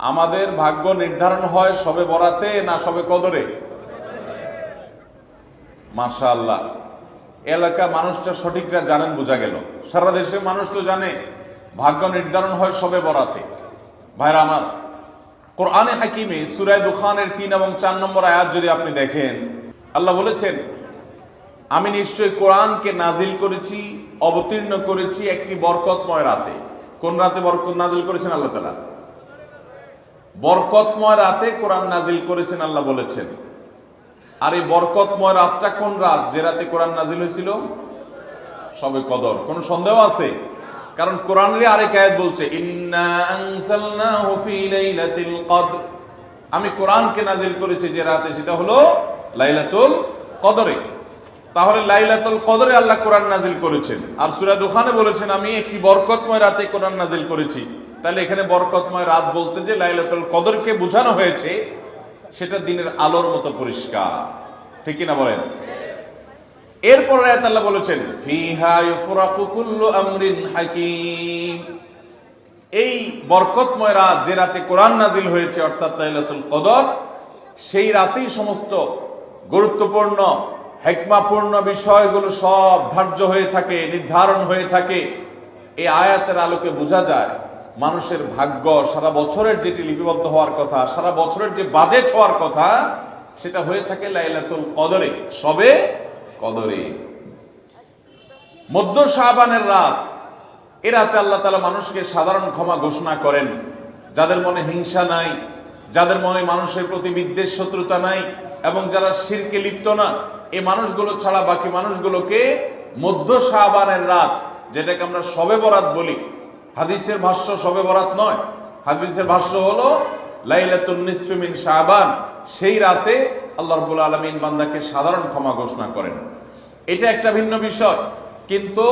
আমাদের ভাগ্য নির্ধারণ হয় শবে বরাতে না শবে কদরে? মাশাআল্লাহ, এলাকা মানুষটা সঠিকটা জানেন, বোঝা গেল। সারা দেশের মানুষ তো জানে ভাগ্য নির্ধারণ হয় শবে বরাতে। ভাইরা আমার, কোরআনে হাকিমে সূরা দুখানের 3 এবং 4 নম্বর আয়াত যদি আপনি দেখেন, আল্লাহ বলেছেন, আমি নিশ্চয়ই কোরআনকে নাজিল করেছি, অবতীর্ণ করেছি একটি বরকতময় রাতে। কোন রাতে বরকত নাজিল করেছেন আল্লাহ তাআলা? বরকতময় রাতে কোরআন নাজিল করেছেন আল্লাহ বলেছেন। আর এই বরকতময় রাতটা কোন রাত যে রাতে কোরআন নাজিল হয়েছিল? শবে কদর। কোন সন্দেহ আছে? কারণ কোরআনের আরেক আয়াত বলছে, ইন্না আনসালনাহু ফি লাইলাতিল কদর, আমি কোরআনকে নাজিল করেছি যে রাতে, সেটা হলো লাইলাতুল কদরে। তাহলে লাইলাতুল কদরে আল্লাহ কোরআন নাজিল করেছেন। আর সূরা দুখানে বলেছেন, আমি একটি বরকতময় রাতে কোরআন নাজিল করেছি। তাহলে এখানে বরকতময় রাত বলতে যে লাইলাতুল কদরকে বোঝানো হয়েছে, সেটা দিনের আলোর মতো পরিষ্কার। ঠিক কিনা বলেন? এরপর আয়াত আল্লাহ বলেছেন, ফিহা ইউফরাকু কুল্লু আমরিন হাকিম, এই বরকতময় রাত যে রাতে কোরআন নাজিল হয়েছে, অর্থাৎ লাইলাতুল কদর, সেই রাতেই সমস্ত গুরুত্বপূর্ণ হিকমাপূর্ণ বিষয়গুলো সব ধার্য হয়ে থাকে, নির্ধারণ হয়ে থাকে। এই আয়াতের আলোকে বোঝা যায় মানুষের ভাগ্য সারা বছরের যেটি লিপিবদ্ধ হওয়ার কথা, সারা বছরের যে বাজেট হওয়ার কথা, সেটা হয়ে থাকে লাইলাতুল কদরে, শবে কদরে। মধ্য শাবানের রাত, এ রাতে আল্লাহ তাআলা মানুষকে সাধারণ ক্ষমা ঘোষণা করেন। যাদের মনে হিংসা নাই, যাদের মনে মানুষের প্রতি বিদ্বেষ শত্রুতা নাই, এবং যারা শিরকে লিপ্ত না, এই মানুষগুলো ছাড়া বাকি মানুষগুলোকে মধ্য শাবানের রাত, যেটাকে আমরা শবে বরাত বলি, হাদিসের ভাষ্য শবে বরাত নয়, হাদিসের ভাষ্য হলো লাইলাতুন নিসফি মিন শাবান, সেই রাতে আল্লাহ রাব্বুল আলামিন বান্দাকে সাধারণ ক্ষমা ঘোষণা করেন। এটা একটা ভিন্ন বিষয়, কিন্তু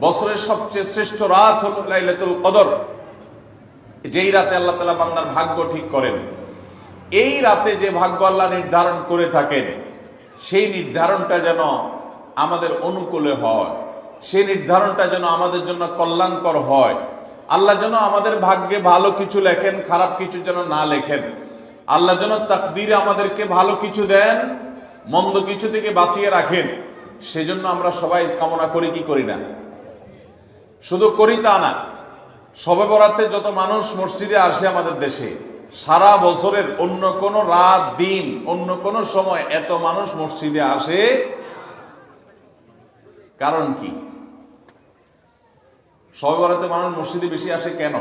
বছরের সবচেয়ে শ্রেষ্ঠ রাত হলো লাইলাতুল কদর, যেই রাতে আল্লাহ তাআলা বান্দার ভাগ্য ঠিক করেন। এই রাতে যে ভাগ্য আল্লাহ নির্ধারণ করে থাকেন, সেই নির্ধারণটা যেন আমাদের অনুকূলে হয়, সেই নির্ধারণটা যেন আমাদের জন্য কল্যাণকর হয়। আল্লাহ যেন আমাদের ভাগ্যে ভালো কিছু লেখেন, খারাপ কিছু যেন না লেখেন। আল্লাহ যেন তাকদীরে আমাদেরকে ভালো কিছু দেন, মন্দ কিছু থেকে বাঁচিয়ে রাখেন। সেজন্য আমরা সবাই কামনা করি কি করি না? শুধু করি তা না, শবে বরাতে যত মানুষ মসজিদে আসে আমাদের দেশে, সারা বছরের অন্য কোন রাত, দিন, অন্য কোন সময় এত মানুষ মসজিদে আসে, কারণ কি? শবে বরাতে মানুষ মসজিদে বেশি আসে কেন?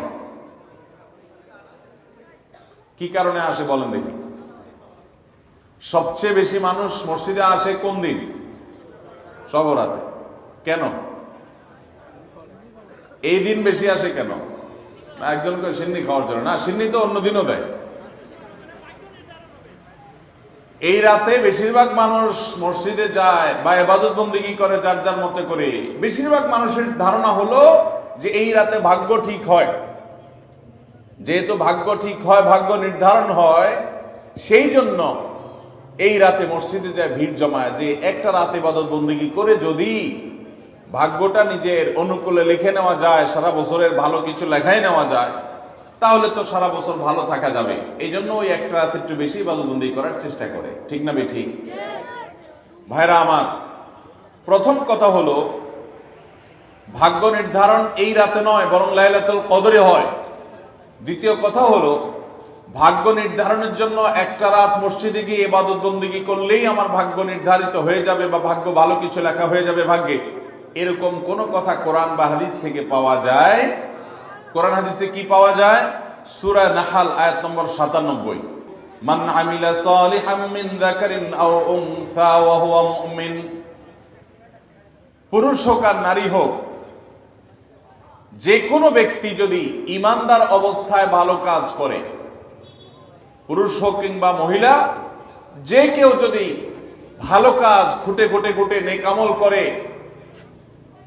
কি কারণে আসে বলেন দেখি? সবচেয়ে বেশি মানুষ মসজিদে আসে কোন দিন? শবে বরাতে। কেন এই দিন বেশি আসে কেন? একজনকে সিন্নি খাওয়ার জন্য না, সিন্নি তো অন্য দিনও দেয়। এই রাতে বেশিরভাগ মানুষ মসজিদে যায় বা ইবাদত বন্দেগী করে যার যার মতে করে। বেশিরভাগ মানুষের ধারণা হলো যে এই রাতে ভাগ্য ঠিক হয়। যেহেতু ভাগ্য ঠিক হয়, ভাগ্য নির্ধারণ হয়, সেই জন্য এই রাতে মসজিদে যায়, ভিড় জমায়, যে একটা রাতে ইবাদত বন্দেগী করে যদি ভাগ্যটা নিজের অনুকূলে লিখে নেওয়া যায়, সারা বছরের ভালো কিছু লেখাই নেওয়া যায়, তাহলে তো সারা বছর ভালো থাকা যাবে। এই জন্য ওই একটা রাত একটু বেশি ইবাদতবন্দি করার চেষ্টা করে। ঠিক না বেঠিক? ভাইরা আমার, প্রথম কথা হলো ভাগ্য নির্ধারণ এই রাতে নয়, বরং লাইলাতুল কদরে হয়। দ্বিতীয় কথা হলো ভাগ্য নির্ধারণের জন্য একটা রাত মসজিদে গিয়ে ইবাদত বন্দেগী করলেই আমার ভাগ্য নির্ধারিত হয়ে যাবে বা ভাগ্য ভালো কিছু লেখা হয়ে যাবে ভাগ্যে, এরকম কোন কথা কোরআন বা হাদিস থেকে পাওয়া যায়? কোরআন হাদিসে কি পাওয়া যায়? সূরা নাহল আয়াত নম্বর 97, মান আমিলা সালিহাম মিন যাকারিন আও উনসা ওয়া হুয়া মুমিন, পুরুষ হোক আর নারী হোক, যে কোনো ব্যক্তি যদি ঈমানদার অবস্থায় ভালো কাজ করে, পুরুষ হোক কিংবা মহিলা, যে কেউ যদি ভালো কাজ খুঁটে খুঁটে খুঁটে নেক আমল করে,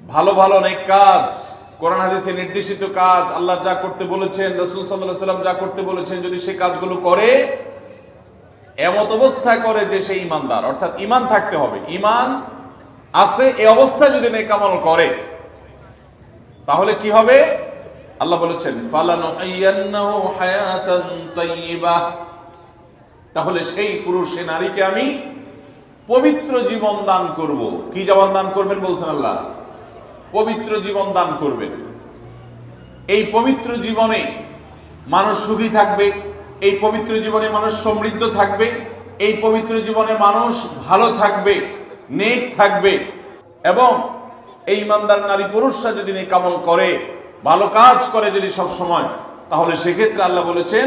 ভালো ভালো নেক কাজ, কোরআন হাদিসে নির্দেশিত কাজ, আল্লাহ যা করতে বলেছেন, রাসূল সাল্লাল্লাহু আলাইহি ওয়াসাল্লাম যা করতে বলেছেন, যদি সে কাজগুলো করে, এমত অবস্থায় করে যে সে ঈমানদার, অর্থাৎ ঈমান থাকতে হবে, ঈমান আছে এই অবস্থায় যদি নেক আমল করে, তাহলে কি হবে? আল্লাহ বলেছেন ফালানুহিয়ান্নাহু হায়াতান তাইয়্যিবাহ, তাহলে সেই পুরুষ সে নারীকে আমি পবিত্র জীবন দান করব। কি জীবন দান করবেন বলছেন আল্লাহ? পবিত্র জীবন দান করবেন। এই পবিত্র জীবনে মানুষ সুখী থাকবে, এই পবিত্র জীবনে মানুষ সমৃদ্ধ থাকবে, এই পবিত্র জীবনে মানুষ ভালো থাকবে, নেক থাকবে। এবং এই ইমানদার নারী পুরুষরা যদি নেক আমল করে, ভালো কাজ করে যদি সব সময়, তাহলে সেক্ষেত্রে আল্লাহ বলেছেন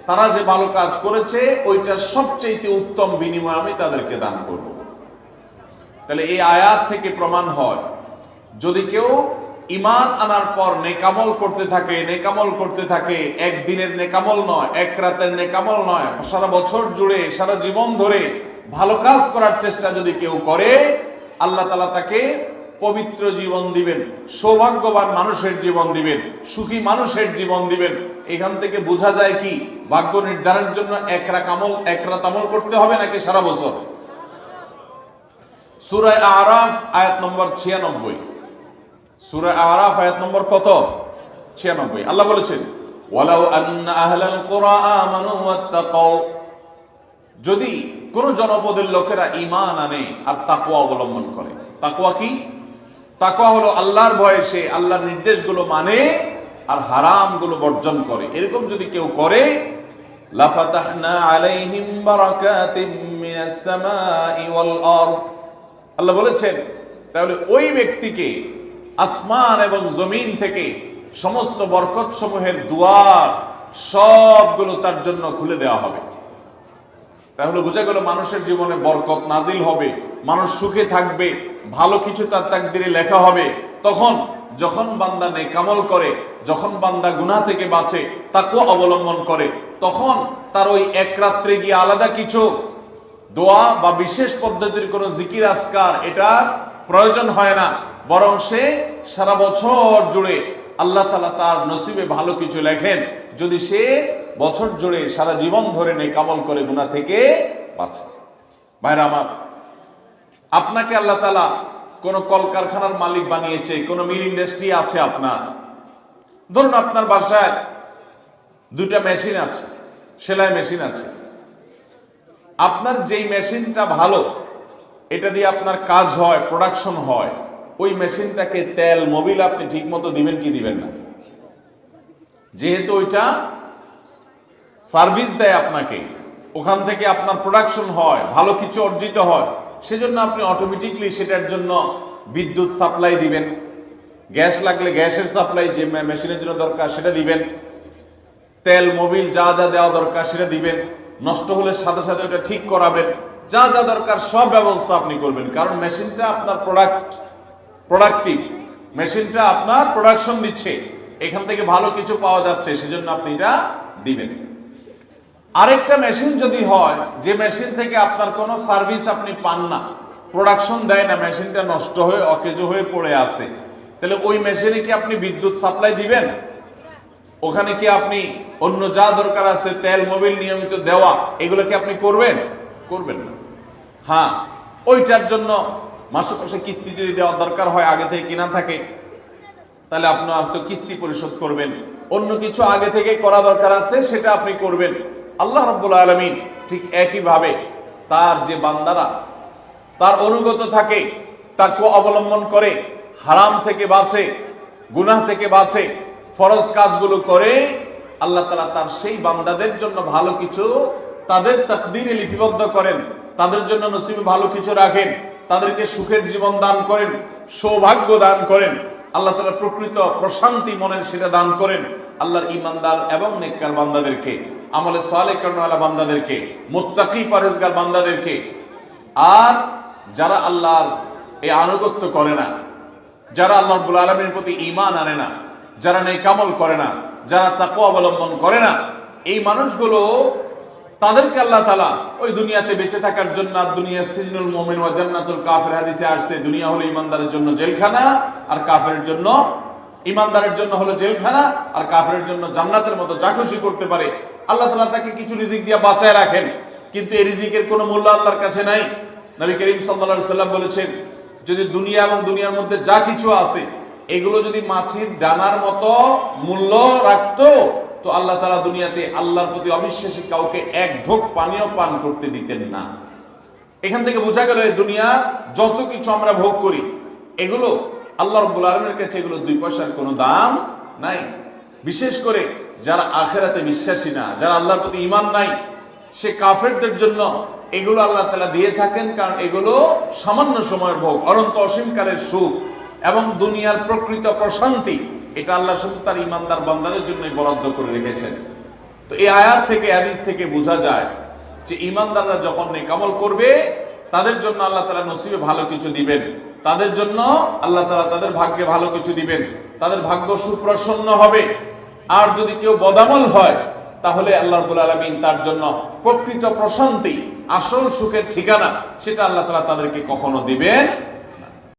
তারা যে ভালো কাজ করেছে ওইটা সবচেয়ে উত্তম বিনিময় আমি তাদেরকে দান করব। তাহলে এই আয়াত থেকে প্রমাণ হয় যদি কেউ ঈমান আনার পর নেকামল করতে থাকে, নেকামল করতে থাকে, একদিনের নেকামল নয়, এক রাতের নেকামল নয়, সারা বছর জুড়ে সারা জীবন ধরে ভালো কাজ করার চেষ্টা যদি কেউ করে, আল্লাহ তাআলা তাকে পবিত্র জীবন দিবেন, সৌভাগ্যবান মানুষের জীবন দিবেন, সুখী মানুষের জীবন দিবেন। এখান থেকে বোঝা যায় কি ভাগ্য নির্ধারণের জন্য এক রাত আমল করতে হবে নাকি সারা বছর? সূরা আরাফ আয়াত নম্বর 96, সূরা আরাফ আয়াত নম্বর কত? 96। আল্লাহ বলেছেন ওয়ালাউ আন্না আহলাল কুরা আমানু ওয়াত্তাকাউ, যদি কোন জনপদের লোকেরা ঈমান আনে আর তাকওয়া অবলম্বন করে। তাকওয়া কি? তাকওয়া হলো আল্লাহর ভয়ে সে আল্লাহর নির্দেশগুলো মানে আর হারামগুলো বর্জন করে। এরকম যদি কেউ করে, লাফাতাহনা আলাইহিম বারাকাতিম মিনাস সামাই ওয়াল আরদ, আল্লাহ বলেছেন তাহলে ওই ব্যক্তিকে আসমান এবং জমিন থেকে সমস্ত বরকত সমূহের দুয়ার সবগুলো তার জন্য খুলে দেওয়া হবে। তাহলে বোঝা গেল মানুষের জীবনে বরকত নাজিল হবে, মানুষ সুখে থাকবে, ভালো কিছু তার তাকদিরে লেখা হবে। তখন যখন বান্দা নেকামল করে, যখন বান্দা গুনাহ থেকে বাঁচে, তাকওয়া অবলম্বন করে, তখন তার ওই এক রাত্রে গিয়ে আলাদা কিছু দোয়া বা বিশেষ পদ্ধতির কোনো জিকির আজকার এটা প্রয়োজন হয় না, বরং সে সারা বছর জুড়ে আল্লাহ তাআলা তার নসিবে ভালো কিছু লেখেন যদি সে বছর জুড়ে সারা জীবন ধরে নেকামল করে গুনাহ থেকে বাঁচে। ভাইরা আমার, আপনাকে আল্লাহ তাআলা কোন কলকারখানার মালিক বানিয়েছে, কোন মিল ইন্ডাস্ট্রি আছে আপনার। ধরুন আপনার বাসায় দুটা মেশিন আছে, সেলাই মেশিন আছে। আপনার যেই মেশিনটা ভালো, এটা দিয়ে আপনার কাজ হয়, প্রোডাকশন হয়, ওই মেশিনটাকে তেল মোবিল আপনি ঠিক মতো দিবেন কি দিবেন না? যেহেতু ওইটা সার্ভিস দেয় আপনাকে, ওখান থেকে আপনার প্রোডাকশন হয়, ভালো কিছু অর্জিত হয়, সেজন্য আপনি অটোমেটিকলি সেটার জন্য বিদ্যুৎ সাপ্লাই দিবেন, গ্যাস লাগলে গ্যাসের সাপ্লাই যে মেশিনের জন্য দরকার সেটা দিবেন, তেল মোবিল যা যা দেওয়া দরকার সেটা দিবেন, নষ্ট হলে সাথে সাথে ওটা ঠিক করাবেন, যা যা দরকার সব ব্যবস্থা আপনি করবেন। কারণ মেশিনটা আপনার প্রোডাক্টিভ, মেশিনটা আপনার প্রোডাকশন দিচ্ছে, এখান থেকে ভালো কিছু পাওয়া যাচ্ছে, সেজন্য আপনি এটা দিবেন। আরেকটা মেশিন যদি হয় যে মেশিন থেকে আপনার কোনো সার্ভিস আপনি পান না, প্রোডাকশন দেয় না, মেশিনটা নষ্ট হয়ে অকেজো হয়ে পড়ে আছে, তাহলে ওই মেশিনে কি আপনি বিদ্যুৎ সাপ্লাই দিবেন? ওখানে কি আপনি অন্য যা দরকার আছে তেল মোবিল নিয়মিত দেওয়া, এগুলো কি আপনি করবেন? করবেন না। হ্যাঁ, ওইটার জন্য মাসে মাসে কিস্তি যদি দেওয়ার দরকার হয়, আগে থেকে কিনা থাকে, তাহলে আপনি আজকে কিস্তি পরিশোধ করবেন। অন্য কিছু আগে থেকে করা দরকার আছে সেটা আপনি করবেন। আল্লাহ রাব্বুল আলামিন ঠিক একইভাবে তার যে বান্দারা তার অনুগত থাকে, তাকওয়া অবলম্বন করে, হারাম থেকে বাঁচে, গুনাহ থেকে বাঁচে, ফরজ কাজগুলো করে, আল্লাহ তাআলা তার সেই বান্দাদের জন্য ভালো কিছু তাদের তাকদীরে লিপিবদ্ধ করেন, তাদের জন্য নসিবে ভালো কিছু রাখেন, তাদেরকে সুখের জীবন দান করেন, সৌভাগ্য দান করেন। আল্লাহ তাআলা প্রকৃত প্রশান্তি মনের সেটা দান করেন আল্লাহর ঈমানদার এবং নেককার বান্দাদেরকে, আমলে সালেহ কর্মওয়ালা বান্দাদেরকে, মুত্তাকি পরহেজগার বান্দাদেরকে। আর যারা আল্লাহর এই আনুগত্য করে না, যারা আল্লাহ রাব্বুল আলামিনের প্রতি ঈমান আনে না, যারা নেক আমল করে না, যারা তাকওয়া অবলম্বন করে না, এই মানুষগুলো তাদেরকে আল্লাহ তাআলা ওই দুনিয়াতে বেঁচে থাকার জন্য, দুনিয়া সিজনুল মুমিন ওয়া জান্নাতুল কাফির হাদিসে আসছে, দুনিয়া হলো ঈমানদারের জন্য জেলখানা আর কাফেরের জন্য, ঈমানদারের জন্য হলো জেলখানা আর কাফেরের জন্য জান্নাতের মতো যা খুশি করতে পারে। আল্লাহ তাআলা তাকে কিছু রিজিক দিয়ে বাঁচায় রাখেন, কিন্তু এই রিজিকের কোনো মূল্য আল্লাহর কাছে নাই। নবী করিম সাল্লাল্লাহু আলাইহি সাল্লাম বলেছেন, যদি দুনিয়া এবং দুনিয়ার মধ্যে যা কিছু আছে এগুলো যদি মাছির ডানার মতো মূল্য রাখতো, তো আল্লাহ তাআলা দুনিয়াতে আল্লাহর প্রতি অবিশ্বাসী কাউকে এক ঢোক পানিও পান করতে দিতেন না। এখান থেকে বোঝা গেল এই দুনিয়া যত কিছু আমরা ভোগ করি, এগুলো আল্লাহ রাব্বুল আলামিনের কাছে এগুলো 2 পয়সার কোনো দাম নাই। বিশেষ করে যারা আখিরাতে বিশ্বাসী না, যারা আল্লাহর প্রতি ঈমান নাই, সে কাফেরদের জন্য এগুলো আল্লাহ তাআলা দিয়ে থাকেন, কারণ এগুলো সামান্য সময়ের ভোগ, অনন্ত অসীমকালের সুখ এবং দুনিয়ার প্রকৃত প্রশান্তি। এটা আল্লাহ শুধু তার ঈমানদার বান্দাদের জন্যই বরাদ্দ করে রেখেছেন। তো এই আয়াত থেকে, হাদিস থেকে বোঝা যায় যে ঈমানদাররা যখন নেক আমল করবে, তাদের জন্য আল্লাহ তাআলা নসিবে ভালো কিছু দিবেন, তাদের জন্য আল্লাহ তাআলা তাদের ভাগ্যে ভালো কিছু দিবেন, তাদের ভাগ্য সুপ্রসন্ন হবে। আর যদি কেউ বদামল হয়, তাহলে আল্লাহ রাব্বুল আলামিন তার জন্য প্রকৃত প্রশান্তি, আসল সুখের ঠিকানা, সেটা আল্লাহ তাআলা তাদেরকে কখনো দিবেন